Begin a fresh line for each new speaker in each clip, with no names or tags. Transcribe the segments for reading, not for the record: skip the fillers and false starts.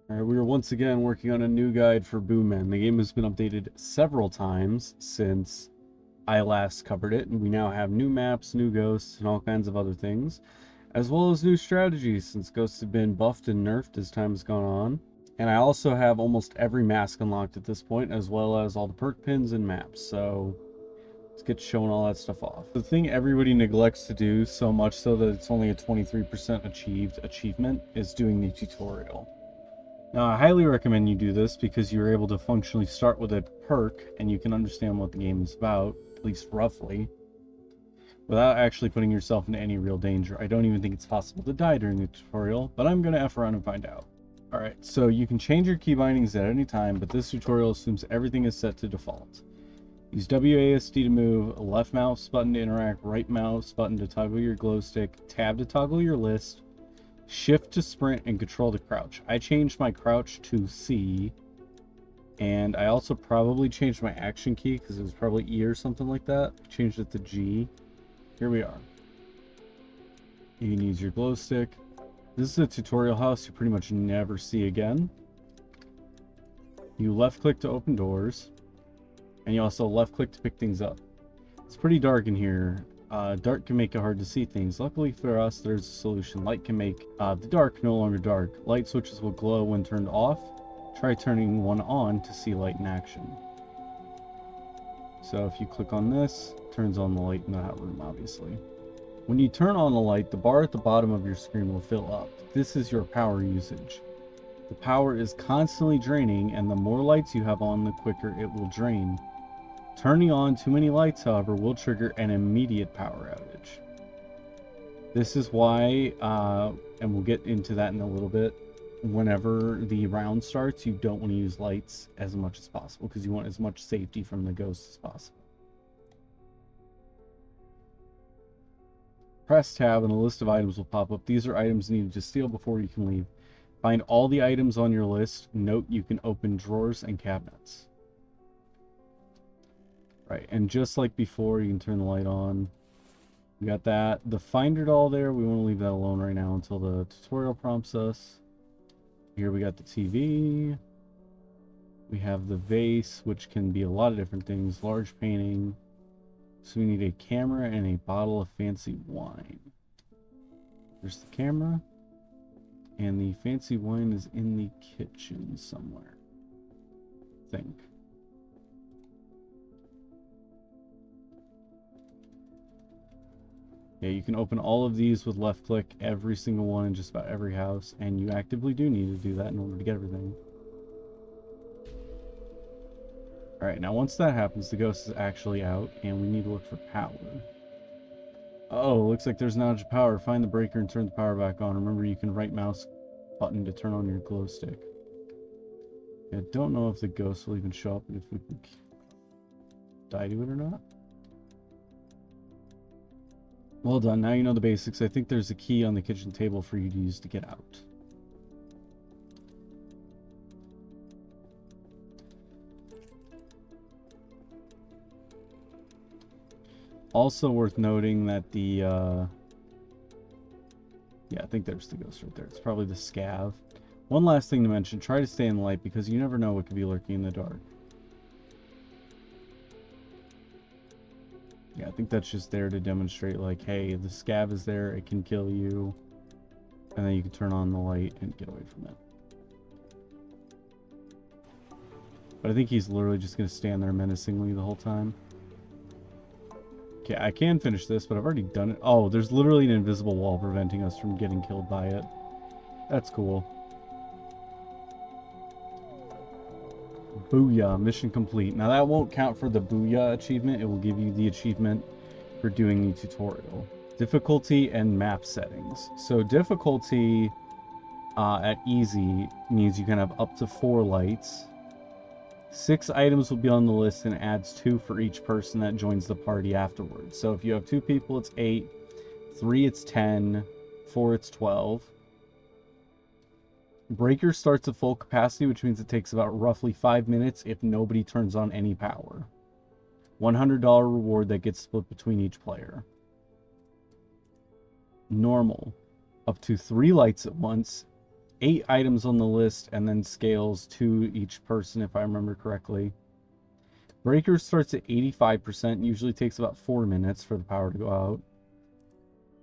Alright, we are once again working on a new guide for Boommen. The game has been updated several times since I last covered it, and we now have new maps, new ghosts, and all kinds of other things, as well as new strategies since ghosts have been buffed and nerfed as time has gone on. And I also have almost every mask unlocked at this point, as well as all the perk pins and maps, so let's get showing all that stuff off. The thing everybody neglects to do, so much so that it's only a 23% achieved achievement, is doing the tutorial. Now, I highly recommend you do this because you're able to functionally start with a perk and you can understand what the game is about, at least roughly, without actually putting yourself into any real danger. I don't even think it's possible to die during the tutorial, but I'm going to F around and find out. Alright, so you can change your key bindings at any time, but this tutorial assumes everything is set to default. Use WASD to move, left mouse button to interact, right mouse button to toggle your glow stick, tab to toggle your list, shift to sprint, and control to crouch. I changed my crouch to C, and I also probably changed my action key because it was probably E or something like that. Changed it to G. Here we are. You can use your glow stick. This is a tutorial house you pretty much never see again. You left click to open doors, and you also left click to pick things up. It's pretty dark in here. Dark can make it hard to see things. Luckily for us, there's a solution. Light can make the dark no longer dark. Light switches will glow when turned off. Try turning one on to see light in action. So if you click on this, it turns on the light in that room, obviously. When you turn on the light, the bar at the bottom of your screen will fill up. This is your power usage. The power is constantly draining, and the more lights you have on, the quicker it will drain. Turning on too many lights, however, will trigger an immediate power outage. This is why, and we'll get into that in a little bit, whenever the round starts, you don't want to use lights as much as possible because you want as much safety from the ghosts as possible. Press tab and a list of items will pop up. These are items needed to steal before you can leave. Find all the items on your list. Note you can open drawers and cabinets. Right, and just like before, you can turn the light on. We got that. The finder doll there, we want to leave that alone right now until the tutorial prompts us. Here we got the TV. We have the vase, which can be a lot of different things. Large painting. So we need a camera and a bottle of fancy wine. There's the camera. And the fancy wine is in the kitchen somewhere, I think. Yeah, you can open all of these with left click, every single one in just about every house, and you actively do need to do that in order to get everything. Alright, now once that happens, the ghost is actually out, and we need to look for power. Oh, looks like there's not much power. Find the breaker and turn the power back on. Remember, you can right mouse button to turn on your glow stick. I don't know if the ghost will even show up if we can die to it or not. Well done, now you know the basics. I think there's a key on the kitchen table for you to use to get out. Also worth noting that the, yeah, I think there's the ghost right there. It's probably the scav. One last thing to mention, try to stay in the light because you never know what could be lurking in the dark. Yeah, I think that's just there to demonstrate, like, hey, the scav is there, it can kill you, and then you can turn on the light and get away from it. But I think he's literally just going to stand there menacingly the whole time. Okay, I can finish this, but I've already done it. Oh, there's literally an invisible wall preventing us from getting killed by it. That's cool. Booyah, mission complete. Now that won't count for the Booyah achievement. It will give you the achievement for doing the tutorial. Difficulty and map settings. So difficulty at easy means you can have up to 4 lights. 6 items will be on the list and adds 2 for each person that joins the party afterwards. So if you have 2 people, it's 8. 3, it's 10. 4, it's 12. Breaker starts at full capacity, which means it takes about roughly 5 minutes if nobody turns on any power. $100 reward that gets split between each player. Normal, up to 3 lights at once, 8 items on the list and then scales to each person, if I remember correctly. Breaker starts at 85%, usually takes about 4 minutes for the power to go out.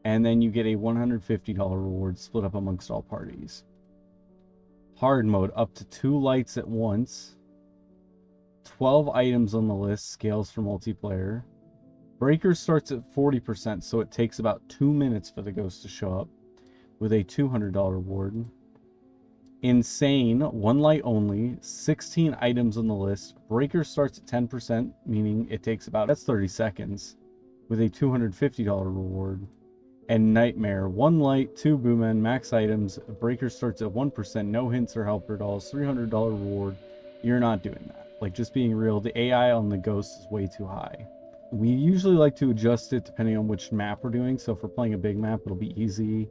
And then you get a $150 reward split up amongst all parties. Hard mode, up to 2 lights at once. 12 items on the list, scales for multiplayer. Breaker starts at 40%, so it takes about 2 minutes for the ghost to show up, with a $200 reward. Insane, 1 light only, 16 items on the list. Breaker starts at 10%, meaning it takes about, that's 30 seconds, with a $250 reward. And Nightmare, 1 light, 2 boommen, max items. Breaker starts at 1%, no hints or helper dolls, $300 reward. You're not doing that. Like, just being real, the AI on the ghost is way too high. We usually like to adjust it depending on which map we're doing. So if we're playing a big map, it'll be easy.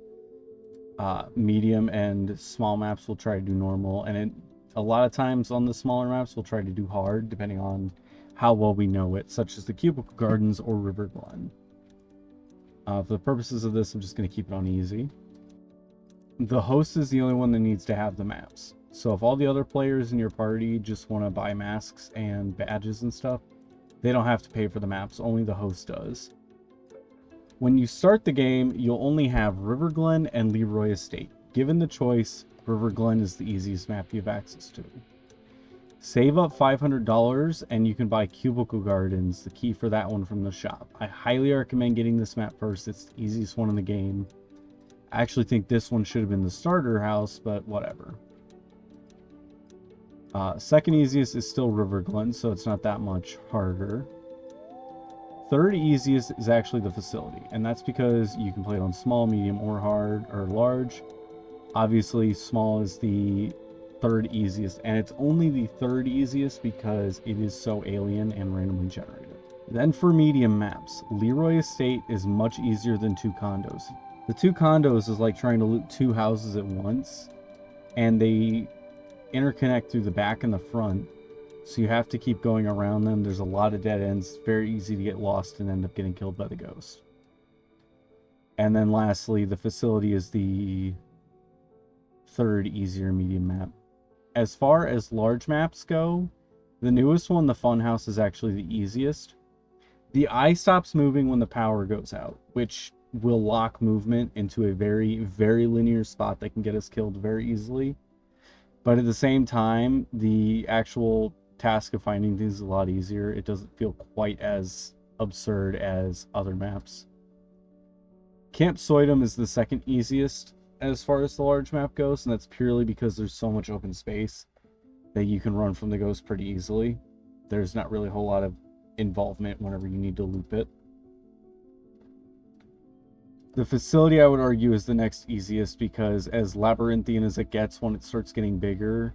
Medium and small maps we'll try to do normal, and a lot of times on the smaller maps we'll try to do hard depending on how well we know it, such as the Cubicle Gardens or Riverglen. For the purposes of this, I'm just going to keep it on easy. The host is the only one that needs to have the maps, so if all the other players in your party just want to buy masks and badges and stuff, they don't have to pay for the maps, only the host does. When you start the game, you'll only have Riverglen and Leeroy Estate. Given the choice, Riverglen is the easiest map you have access to. Save up $500 and you can buy Cubicle Gardens, the key for that one from the shop. I highly recommend getting this map first. It's the easiest one in the game. I actually think this one should have been the starter house, but whatever. Second easiest is still Riverglen, so it's not that much harder. Third easiest is actually the facility, and that's because you can play it on small, medium, or hard, or large. Obviously, small is the third easiest, and it's only the third easiest because it is so alien and randomly generated. Then for medium maps, Leeroy Estate is much easier than 2 condos. The 2 condos is like trying to loot 2 houses at once, and they interconnect through the back and the front. So you have to keep going around them. There's a lot of dead ends. Very easy to get lost and end up getting killed by the ghost. And then lastly, the facility is the third easier medium map. As far as large maps go, the newest one, the Funhouse, is actually the easiest. The eye stops moving when the power goes out, which will lock movement into a very, very linear spot that can get us killed very easily. But at the same time, the actual task of finding things is a lot easier. It doesn't feel quite as absurd as other maps. Camp Suydam is the second easiest as far as the large map goes, and that's purely because there's so much open space that you can run from the ghost pretty easily. There's not really a whole lot of involvement whenever you need to loop it. The facility, I would argue, is the next easiest because as labyrinthian as it gets when it starts getting bigger,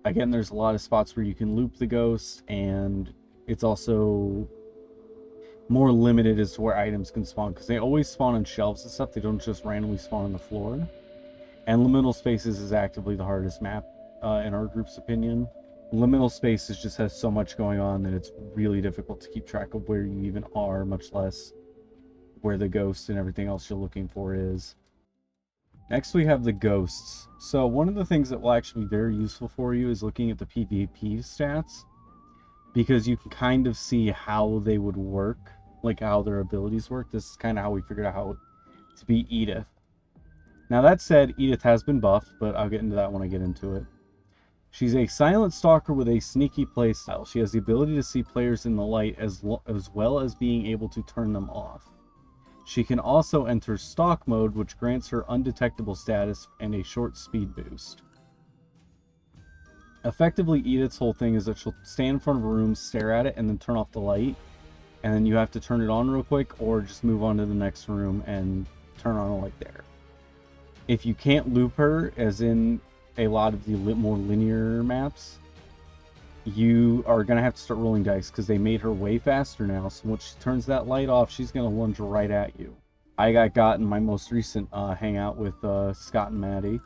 again, there's a lot of spots where you can loop the ghost, and it's also more limited as to where items can spawn because they always spawn on shelves and stuff. They don't just randomly spawn on the floor. And liminal spaces is actively the hardest map in our group's opinion. Liminal spaces just has so much going on that it's really difficult to keep track of where you even are, much less where the ghost and everything else you're looking for is. Next we have the ghosts. So one of the things that will actually be very useful for you is looking at the PvP stats, because you can kind of see how they would work, like how their abilities work. This is kind of how we figured out how to beat Edith. Now that said, Edith has been buffed, but I'll get into that when I get into it. She's a silent stalker with a sneaky playstyle. She has the ability to see players in the light as well as being able to turn them off. She can also enter stalk mode, which grants her undetectable status and a short speed boost. Effectively, Edith's whole thing is that she'll stand in front of a room, stare at it, and then turn off the light. And then you have to turn it on real quick, or just move on to the next room and turn on a light there. If you can't loop her, as in a lot of the more linear maps, you are going to have to start rolling dice because they made her way faster now. So once she turns that light off, she's going to lunge right at you. I got in my most recent hangout with Scott and Maddie.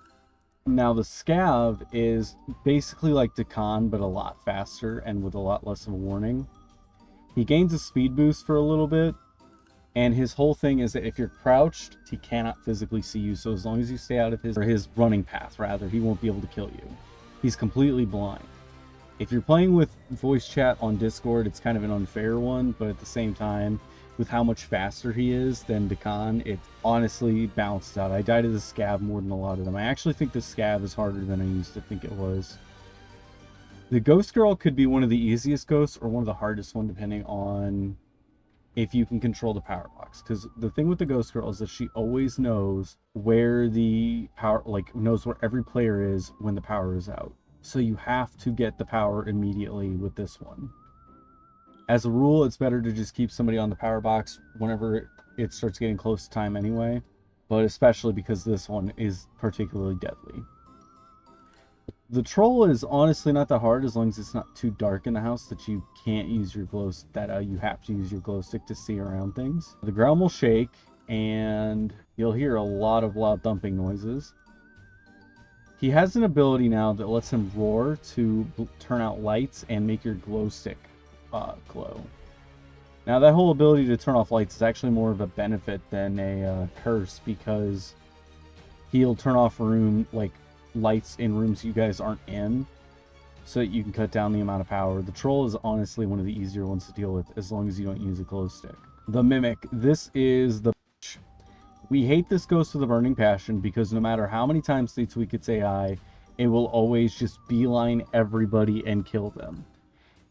Now the Scav is basically like Dakan, but a lot faster and with a lot less of a warning. He gains a speed boost for a little bit, And his whole thing is that if you're crouched, he cannot physically see you. So as long as you stay out of his running path, rather, he won't be able to kill you. He's completely blind. If you're playing with voice chat on Discord, it's kind of an unfair one, but at the same time, with how much faster he is than Dakan, it honestly balanced out. I died as a scab more than a lot of them. I actually think the scab is harder than I used to think it was. The ghost girl could be one of the easiest ghosts or one of the hardest one, depending on if you can control the power box. Because the thing with the ghost girl is that she always knows where the power, like knows where every player is when the power is out. So you have to get the power immediately with this one. As a rule, it's better to just keep somebody on the power box whenever it starts getting close to time anyway. But especially because this one is particularly deadly. The troll is honestly not that hard as long as it's not too dark in the house that you can't use your glow, you have to use your glow stick to see around things. The ground will shake and you'll hear a lot of loud thumping noises. He has an ability now that lets him roar to turn out lights and make your glow stick glow. Now that whole ability to turn off lights is actually more of a benefit than a curse, because he'll turn off lights in rooms you guys aren't in, so that you can cut down the amount of power. The troll is honestly one of the easier ones to deal with as long as you don't use a glow stick. The mimic, this is the we hate this ghost with a burning passion, because no matter how many times they tweak its AI, it will always just beeline everybody and kill them.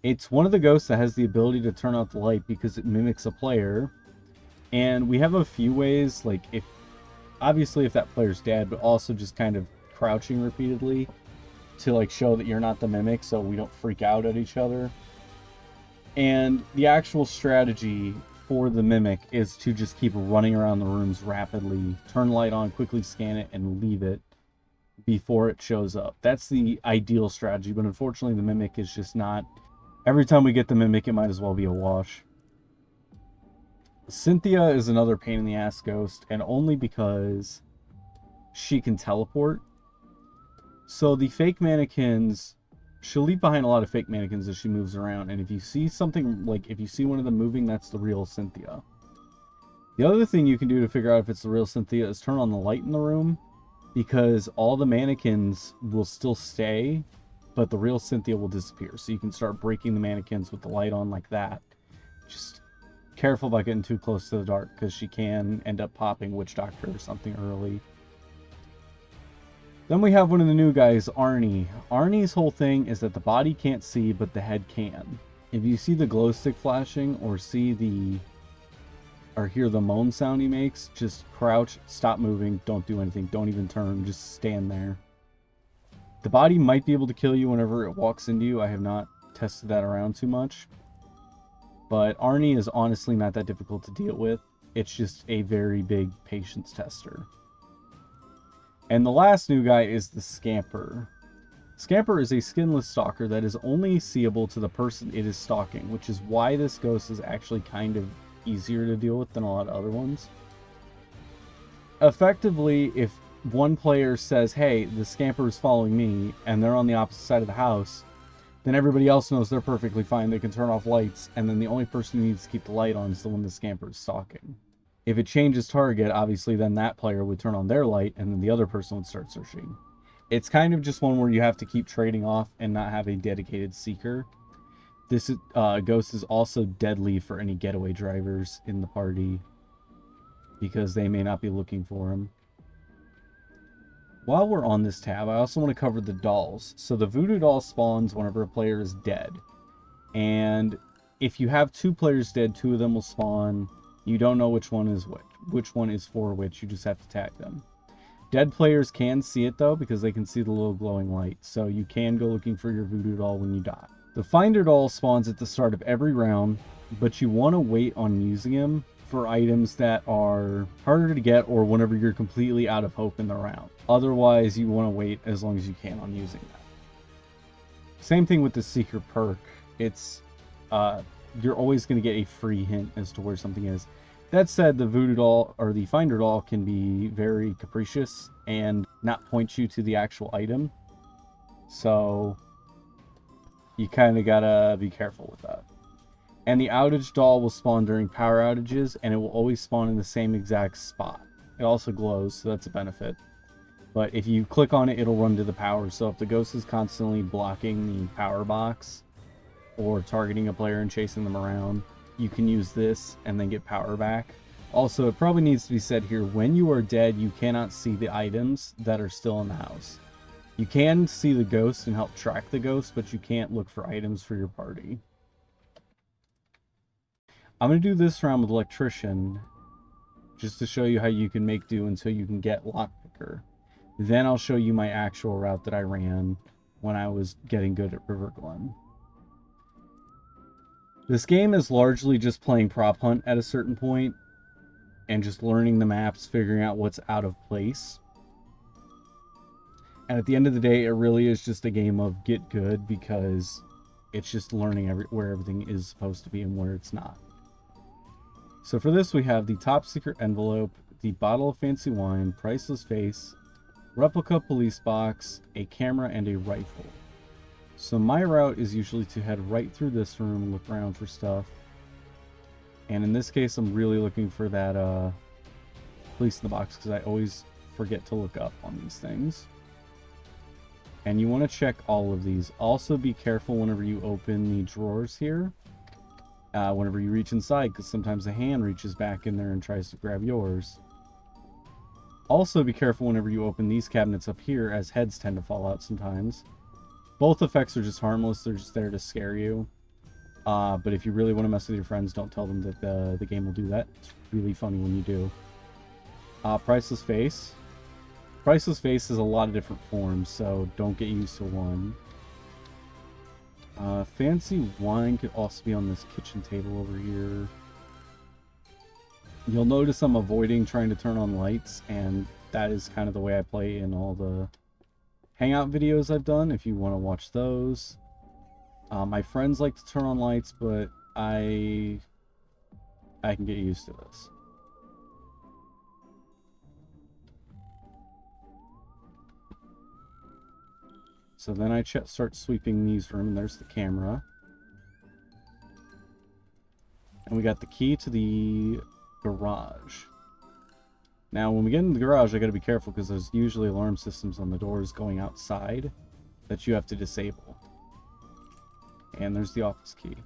It's one of the ghosts that has the ability to turn out the light because it mimics a player, and we have a few ways, like obviously if that player's dead, but also just kind of crouching repeatedly to like show that you're not the mimic so we don't freak out at each other. And the actual strategy for the mimic is to just keep running around the rooms rapidly, turn light on, quickly scan it, and leave it before it shows up. That's the ideal strategy, but unfortunately the mimic is just not. Every time we get the mimic, it might as well be a wash. Cynthia is another pain in the ass ghost, and only because she can teleport. So the fake mannequins, she'll leave behind a lot of fake mannequins as she moves around, and if you see something, like if you see one of them moving, that's the real Cynthia. The other thing you can do to figure out if it's the real Cynthia is turn on the light in the room, because all the mannequins will still stay, but the real Cynthia will disappear. So you can start breaking the mannequins with the light on like that. Just careful about getting too close to the dark, because she can end up popping Witch Doctor or something early. Then we have one of the new guys, Arnie. Arnie's whole thing is that the body can't see, but the head can. If you see the glow stick flashing or hear the moan sound he makes, just crouch, stop moving, don't do anything, don't even turn, just stand there. The body might be able to kill you whenever it walks into you. I have not tested that around too much. But Arnie is honestly not that difficult to deal with. It's just a very big patience tester. And the last new guy is the Scamper. Scamper is a skinless stalker that is only seeable to the person it is stalking, which is why this ghost is actually kind of easier to deal with than a lot of other ones. Effectively, if one player says, hey, the Scamper is following me, and they're on the opposite side of the house, then everybody else knows they're perfectly fine. They can turn off lights, and then the only person who needs to keep the light on is the one the Scamper is stalking. If it changes target, obviously then that player would turn on their light, and then the other person would start searching. It's kind of just one where you have to keep trading off and not have a dedicated seeker. This ghost is also deadly for any getaway drivers in the party, because they may not be looking for him. While we're on this tab, I also want to cover the dolls. So the voodoo doll spawns whenever a player is dead. And if you have two players dead, two of them will spawn. You don't know which one is which one is for which, you just have to tag them. Dead players can see it though, because they can see the little glowing light. So you can go looking for your voodoo doll when you die. The finder doll spawns at the start of every round, but you want to wait on using him for items that are harder to get or whenever you're completely out of hope in the round. Otherwise, you want to wait as long as you can on using that. Same thing with the Seeker perk. It's you're always going to get a free hint as to where something is. That said, the voodoo doll or the finder doll can be very capricious and not point you to the actual item. So you kind of gotta be careful with that. And the outage doll will spawn during power outages, and it will always spawn in the same exact spot. It also glows, so that's a benefit. But if you click on it, it'll run to the power. So if the ghost is constantly blocking the power box or targeting a player and chasing them around, you can use this and then get power back. Also, it probably needs to be said here, when you are dead, you cannot see the items that are still in the house. You can see the ghost and help track the ghost, but you can't look for items for your party. I'm going to do this round with Electrician, just to show you how you can make do until you can get Lockpicker. Then I'll show you my actual route that I ran when I was getting good at Riverglen. This game is largely just playing prop hunt at a certain point, and just learning the maps, figuring out what's out of place. And at the end of the day, it really is just a game of get good, because it's just learning where everything is supposed to be and where it's not. So for this, we have the top secret envelope, the bottle of fancy wine, priceless face, replica police box, a camera, and a rifle. So my route is usually to head right through this room and look around for stuff. And in this case, I'm really looking for that police in the box, because I always forget to look up on these things. And you want to check all of these. Also be careful whenever you open the drawers here. Whenever you reach inside, because sometimes a hand reaches back in there and tries to grab yours. Also be careful whenever you open these cabinets up here, as heads tend to fall out sometimes. Both effects are just harmless, they're just there to scare you. But if you really want to mess with your friends, don't tell them that the game will do that. It's really funny when you do. Priceless face. Priceless face has a lot of different forms, so don't get used to one. Fancy wine could also be on this kitchen table over here. You'll notice I'm avoiding trying to turn on lights, and that is kind of the way I play in all the hangout videos I've done, if you want to watch those. My friends like to turn on lights, but I can get used to this. So then I start sweeping these rooms, and there's the camera. And we got the key to the garage. Now, when we get in the garage, I gotta be careful, because there's usually alarm systems on the doors going outside that you have to disable. And there's the office key.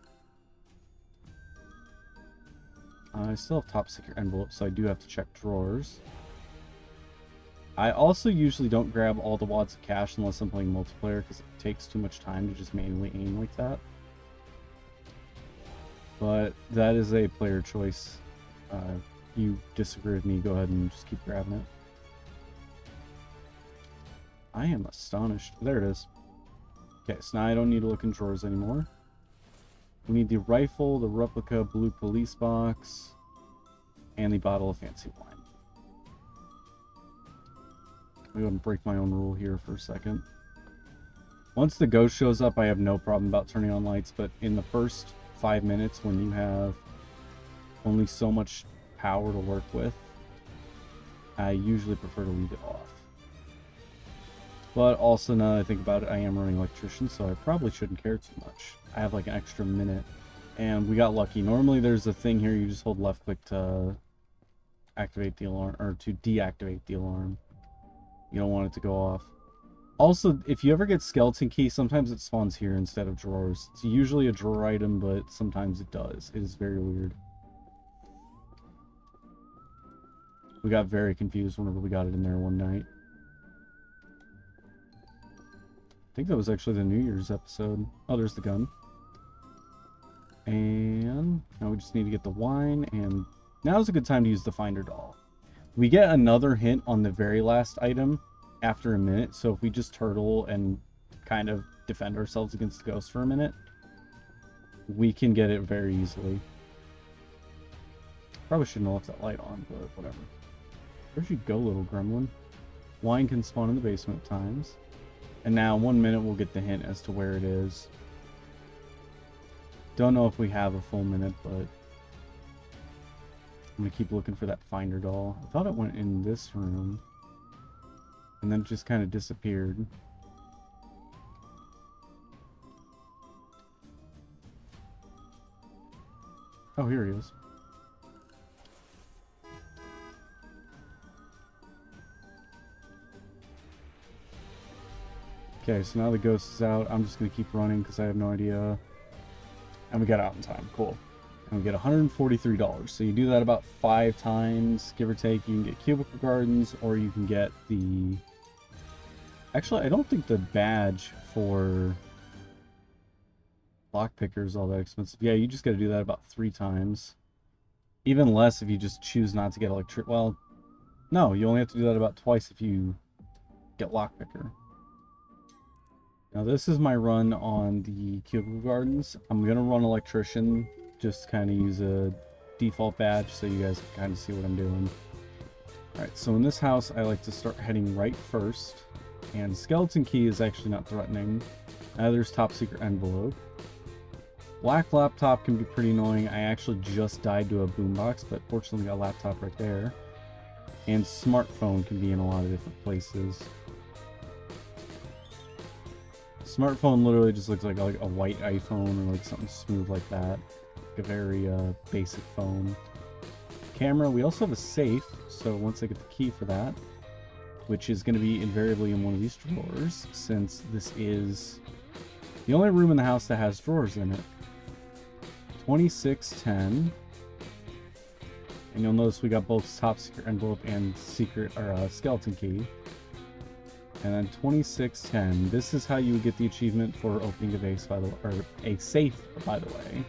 I still have top secret envelopes, so I do have to check drawers. I also usually don't grab all the wads of cash unless I'm playing multiplayer, because it takes too much time to just manually aim like that. But that is a player choice. If you disagree with me, go ahead and just keep grabbing it. I am astonished. There it is. Okay, so now I don't need to look in drawers anymore. We need the rifle, the replica blue police box, and the bottle of fancy wine. I'm going to break my own rule here for a second. Once the ghost shows up, I have no problem about turning on lights, but in the first 5 minutes, when you have only so much power to work with, I usually prefer to leave it off. But also, now that I think about it, I am running Electrician, so I probably shouldn't care too much. I have like an extra minute, and we got lucky. Normally there's a thing here, you just hold left click to activate the alarm, or to deactivate the alarm. You don't want it to go off. Also, if you ever get skeleton key, sometimes it spawns here instead of drawers. It's usually a drawer item, but sometimes it does. It is very weird. We got very confused whenever we got it in there one night. I think that was actually the New Year's episode. Oh, there's the gun. And now we just need to get the wine, and now's a good time to use the Finder doll. We get another hint on the very last item after a minute, so if we just turtle and kind of defend ourselves against the ghost for a minute, we can get it very easily. Probably shouldn't have left that light on, but whatever. Where'd you go, little gremlin? Wine can spawn in the basement at times. And now, 1 minute, we'll get the hint as to where it is. Don't know if we have a full minute, but I'm gonna keep looking for that Finder doll. I thought it went in this room, and then it just kind of disappeared. Oh, here he is. Okay, so now the ghost is out. I'm just going to keep running because I have no idea. And we got out in time. Cool. And we get $143. So you do that about 5 times, give or take. You can get Cubicle Gardens, or you can get the... Actually, I don't think the badge for Lockpicker is all that expensive. Yeah, you just got to do that about 3 times. Even less if you just choose not to get electric. Well, no, you only have to do that about twice if you get Lockpicker. Now this is my run on the Cubicle Gardens. I'm going to run Electrician, just kind of use a default badge so you guys can kind of see what I'm doing. Alright, so in this house I like to start heading right first. And Skeleton Key is actually not threatening. There's Top Secret Envelope. Black Laptop can be pretty annoying. I actually just died to a boombox, but fortunately got a laptop right there. And Smartphone can be in a lot of different places. Smartphone literally just looks like a white iPhone or like something smooth like that. Like a very basic phone. Camera, we also have a safe, so once I get the key for that, which is going to be invariably in one of these drawers, since this is the only room in the house that has drawers in it. 2610. And you'll notice we got both Top Secret Envelope and Secret or Skeleton Key. And then 2610. This is how you would get the achievement for opening a vase, by the way, or a safe, by the way.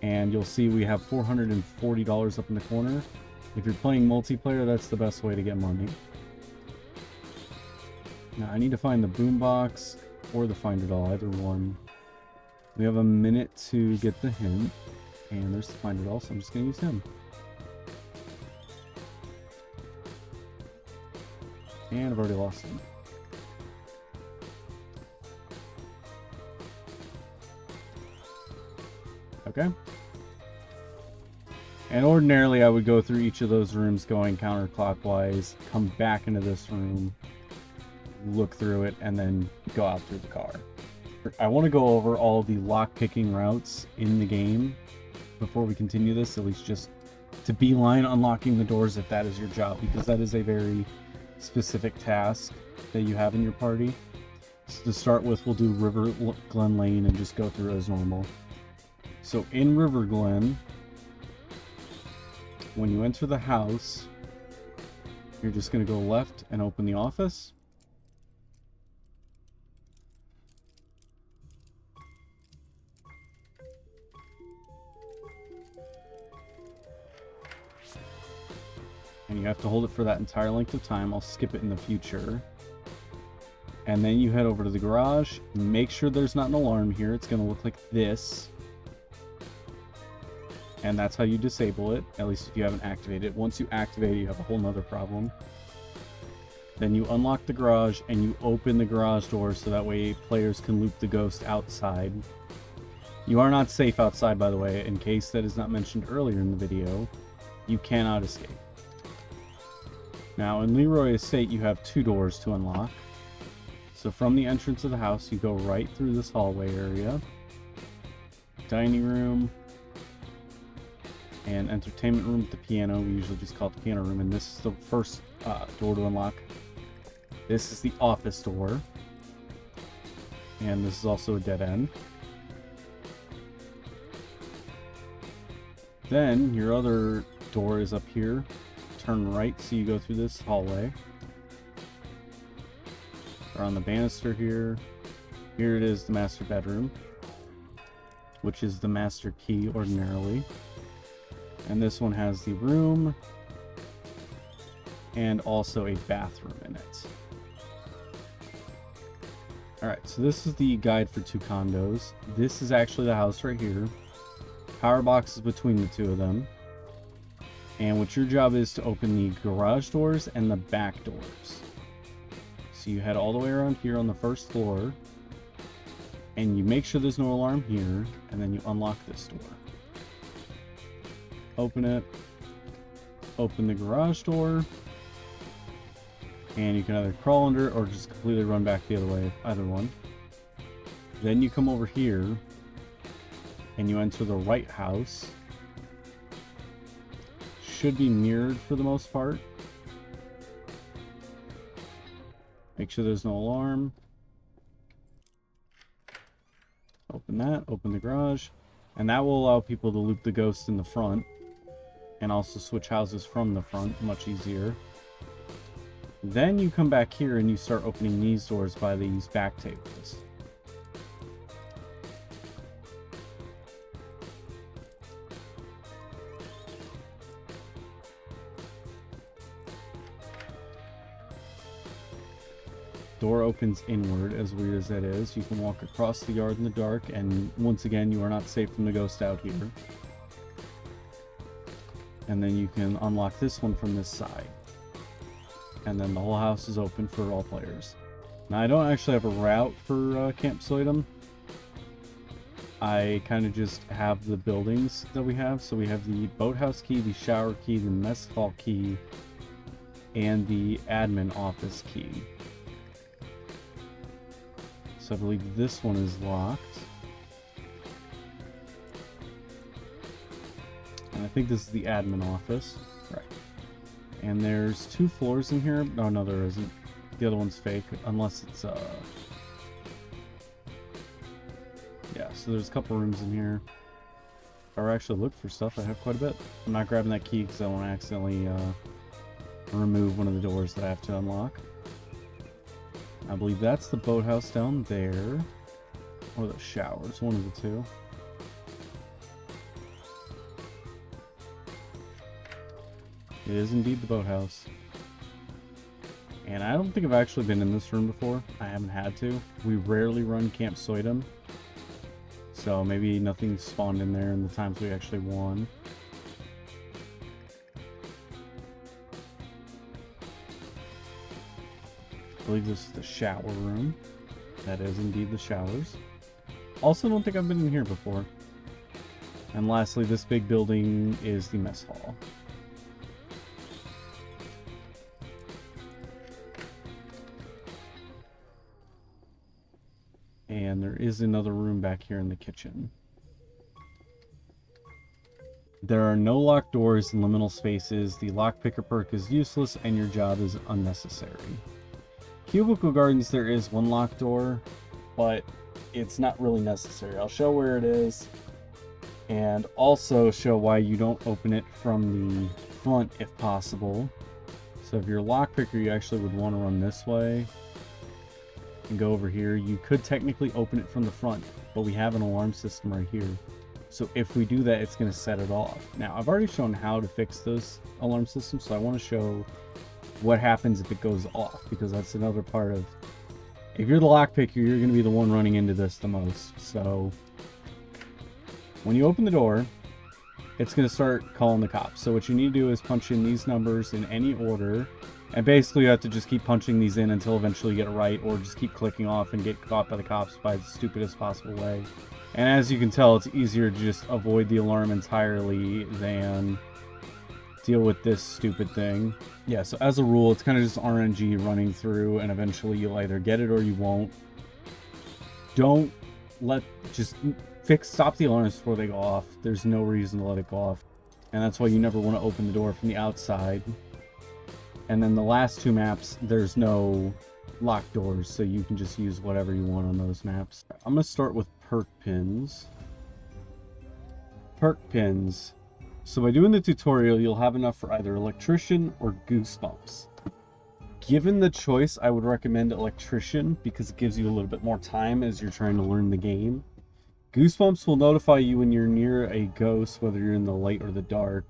And you'll see we have $440 up in the corner. If you're playing multiplayer, that's the best way to get money. Now I need to find the boombox or the Find It All, either one. We have a minute to get the hint, and there's the Find It All, so I'm just going to use him. And I've already lost him. Okay. And ordinarily I would go through each of those rooms going counterclockwise, come back into this room, look through it, and then go out through the car. I want to go over all the lock-picking routes in the game before we continue this, at least just to beeline unlocking the doors if that is your job, because that is a very specific task that you have in your party. So to start with, we'll do Riverglen Lane and just go through as normal. So in Riverglen, when you enter the house, you're just going to go left and open the office. And you have to hold it for that entire length of time. I'll skip it in the future. And then you head over to the garage. Make sure there's not an alarm here. It's going to look like this. And that's how you disable it, at least if you haven't activated it. Once you activate it, you have a whole nother problem. Then you unlock the garage and you open the garage door so that way players can loop the ghost outside. You are not safe outside, by the way, in case that is not mentioned earlier in the video. You cannot escape. Now, in Leeroy Estate, you have 2 doors to unlock. So from the entrance of the house, you go right through this hallway area. Dining room. And entertainment room with the piano. We usually just call it the piano room. And this is the first door to unlock. This is the office door. And this is also a dead end. Then your other door is up here. Turn right so you go through this hallway. Or on the banister here. Here it is, the master bedroom, which is the master key ordinarily. And this one has the room and also a bathroom in it. Alright, so this is the guide for 2 condos. This is actually the house right here. Power box is between the 2 of them. And what your job is to open the garage doors and the back doors. So you head all the way around here on the first floor. And you make sure there's no alarm here. And then you unlock this door. Open it. Open the garage door. And you can either crawl under it or just completely run back the other way. Either one. Then you come over here. And you enter the right house. should be mirrored for the most part. Make sure there's no alarm. Open that, open the garage. And that will allow people to loop the ghost in the front. And also switch houses from the front, much easier. Then you come back here and you start opening these doors by these back tables. Door opens inward, as weird as that is. You can walk across the yard in the dark, and once again, you are not safe from the ghost out here. And then you can unlock this one from this side. And then the whole house is open for all players. Now, I don't actually have a route for Camp Suydam. I kind of just have the buildings that we have. So we have the boathouse key, the shower key, the mess hall key, and the admin office key. So I believe this one is locked. And I think this is the admin office. Right. And there's 2 floors in here. Oh, no, there isn't. The other one's fake, unless it's, yeah, so there's a couple rooms in here. If I were actually look for stuff, I have quite a bit. I'm not grabbing that key because I want to accidentally, remove one of the doors that I have to unlock. I believe that's the boathouse down there. Or the showers, one of the two. It is indeed the boathouse. And I don't think I've actually been in this room before. I haven't had to. We rarely run Camp Suydam. So maybe nothing spawned in there in the times we actually won. I believe this is the shower room. That is indeed the showers. Also don't think I've been in here before. And lastly, this big building is the mess hall. And there is another room back here in the kitchen. There are no locked doors in liminal spaces. The Lockpicker perk is useless and your job is unnecessary. Cubicle Gardens, there is one locked door, but it's not really necessary. I'll show where it is and also show why you don't open it from the front if possible. So if you're a Lockpicker, you actually would want to run this way and go over here. You could technically open it from the front, but we have an alarm system right here. So if we do that, it's going to set it off. Now, I've already shown how to fix those alarm systems, so I want to show what happens if it goes off, because that's another part of, if you're the lockpicker, you're going to be the one running into this the most. So when you open the door, it's going to start calling the cops. So what you need to do is punch in these numbers in any order, and basically you have to just keep punching these in until eventually you get it right, or just keep clicking off and get caught by the cops by the stupidest possible way. And as you can tell, it's easier to just avoid the alarm entirely than deal with this stupid thing. Yeah, so as a rule, it's kind of just RNG running through, and eventually you'll either get it or you won't. Don't just stop the alarms before they go off. There's no reason to let it go off. And that's why you never want to open the door from the outside. And then the last 2 maps, there's no locked doors, so you can just use whatever you want on those maps. I'm going to start with Perk Pins. Perk Pins. So by doing the tutorial, you'll have enough for either Electrician or Goosebumps. Given the choice, I would recommend Electrician because it gives you a little bit more time as you're trying to learn the game. Goosebumps will notify you when you're near a ghost, whether you're in the light or the dark.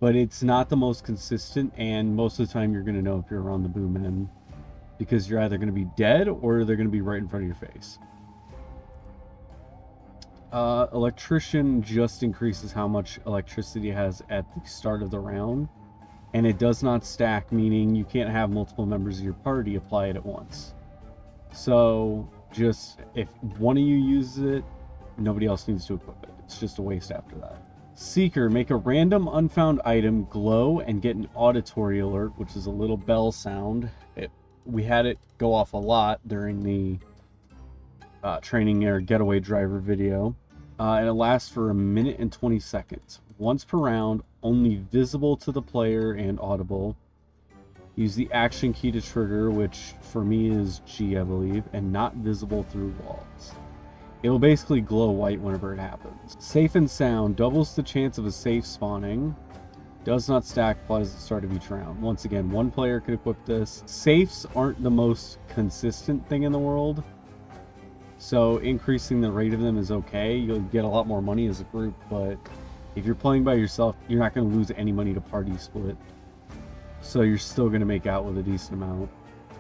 But it's not the most consistent, and most of the time you're going to know if you're around the boom end, because you're either going to be dead or they're going to be right in front of your face. Electrician just increases how much electricity it has at the start of the round, and it does not stack, meaning you can't have multiple members of your party apply it at once. So just if one of you uses it, nobody else needs to equip it. It's just a waste after that. Seeker, make a random unfound item glow and get an auditory alert, which is a little bell sound. We had it go off a lot during the training or getaway driver video. And it lasts for 1 minute and 20 seconds. Once per round, only visible to the player and audible. Use the action key to trigger, which for me is G, I believe, and not visible through walls. It will basically glow white whenever it happens. Safe and sound doubles the chance of a safe spawning. Does not stack, applies at the start of each round. Once again, one player could equip this. Safes aren't the most consistent thing in the world, so increasing the rate of them is okay. You'll get a lot more money as a group, but if you're playing by yourself, you're not going to lose any money to party split. So you're still going to make out with a decent amount.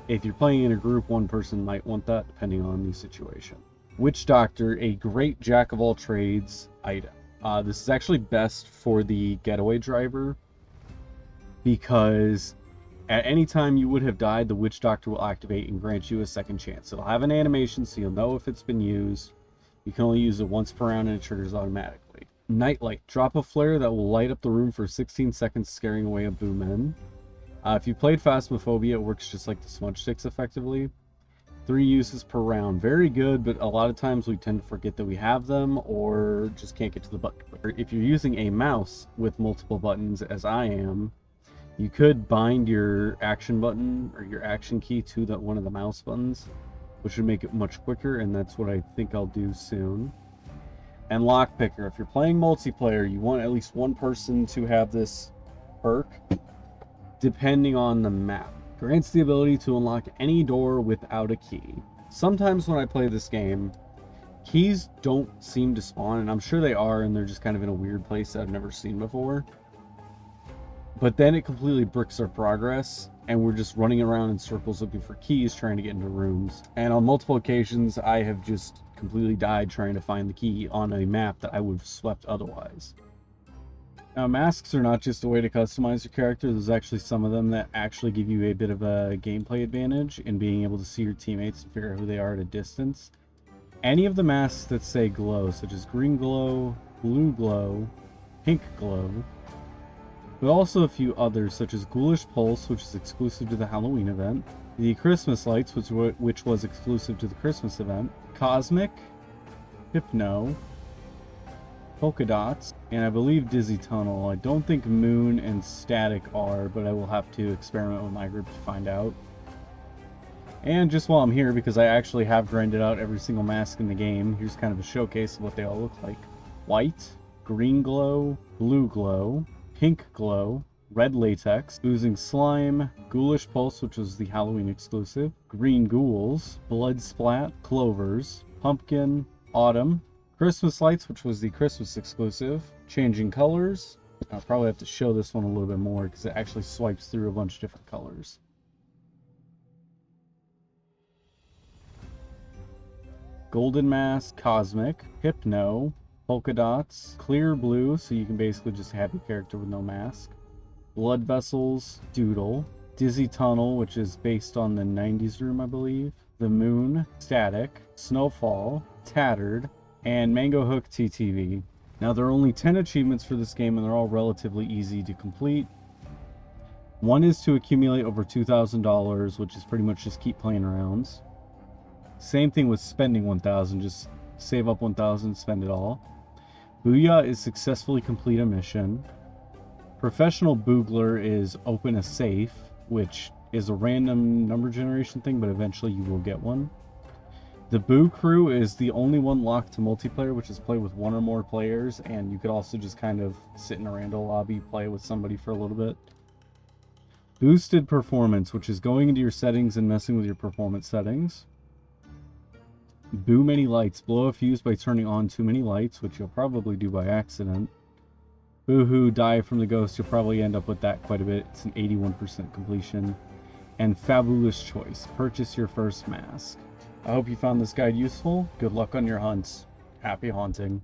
If you're playing in a group, one person might want that, depending on the situation. Witch Doctor, a great jack of all trades item. This is actually best for the getaway driver, because at any time you would have died, the Witch Doctor will activate and grant you a second chance. It'll have an animation, so you'll know if it's been used. You can only use it once per round, and it triggers automatically. Nightlight. Drop a flare that will light up the room for 16 seconds, scaring away a boom-in. If you played Phasmophobia, it works just like the smudge sticks effectively. 3 uses per round. Very good, but a lot of times we tend to forget that we have them or just can't get to the button. If you're using a mouse with multiple buttons, as I am, you could bind your action button or your action key to one of the mouse buttons, which would make it much quicker, and that's what I think I'll do soon. And Lockpicker. If you're playing multiplayer, you want at least one person to have this perk, depending on the map. Grants the ability to unlock any door without a key. Sometimes when I play this game, keys don't seem to spawn, and I'm sure they are, and they're just kind of in a weird place that I've never seen before. But then it completely bricks our progress, and we're just running around in circles looking for keys, trying to get into rooms. And on multiple occasions, I have just completely died trying to find the key on a map that I would have swept otherwise. Now, masks are not just a way to customize your character. There's actually some of them that actually give you a bit of a gameplay advantage in being able to see your teammates and figure out who they are at a distance. Any of the masks that say glow, such as green glow, blue glow, pink glow, but also a few others, such as Ghoulish Pulse, which is exclusive to the Halloween event, the Christmas Lights, which was exclusive to the Christmas event, Cosmic, Hypno, Polka Dots, and I believe Dizzy Tunnel. I don't think Moon and Static are, but I will have to experiment with my group to find out. And just while I'm here, because I actually have grinded out every single mask in the game, here's kind of a showcase of what they all look like. White, green glow, blue glow, pink glow, red latex, oozing slime, ghoulish pulse, which was the Halloween exclusive, green ghouls, blood splat, clovers, pumpkin, autumn, Christmas lights, which was the Christmas exclusive, changing colors. I'll probably have to show this one a little bit more because it actually swipes through a bunch of different colors. Golden mask, cosmic, hypno, polka dots, clear blue, so you can basically just have your character with no mask, blood vessels, doodle, dizzy tunnel, which is based on the 90s room, I believe, the moon, static, snowfall, tattered, and Mango Hook TTV. Now, there are only 10 achievements for this game, and they're all relatively easy to complete. One is to accumulate over $2,000, which is pretty much just keep playing rounds. Same thing with spending 1,000, just save up 1,000, spend it all. Booyah is successfully complete a mission. Professional Boogler is open a safe, which is a random number generation thing, but eventually you will get one. The Boo Crew is the only one locked to multiplayer, which is play with one or more players, and you could also just kind of sit in a random lobby, play with somebody for a little bit. Boosted Performance, which is going into your settings and messing with your performance settings. Boo Many Lights, blow a fuse by turning on too many lights, which you'll probably do by accident. Boo-hoo, die from the ghost, you'll probably end up with that quite a bit. It's an 81% completion. And Fabulous Choice, purchase your first mask. I hope you found this guide useful. Good luck on your hunts. Happy haunting.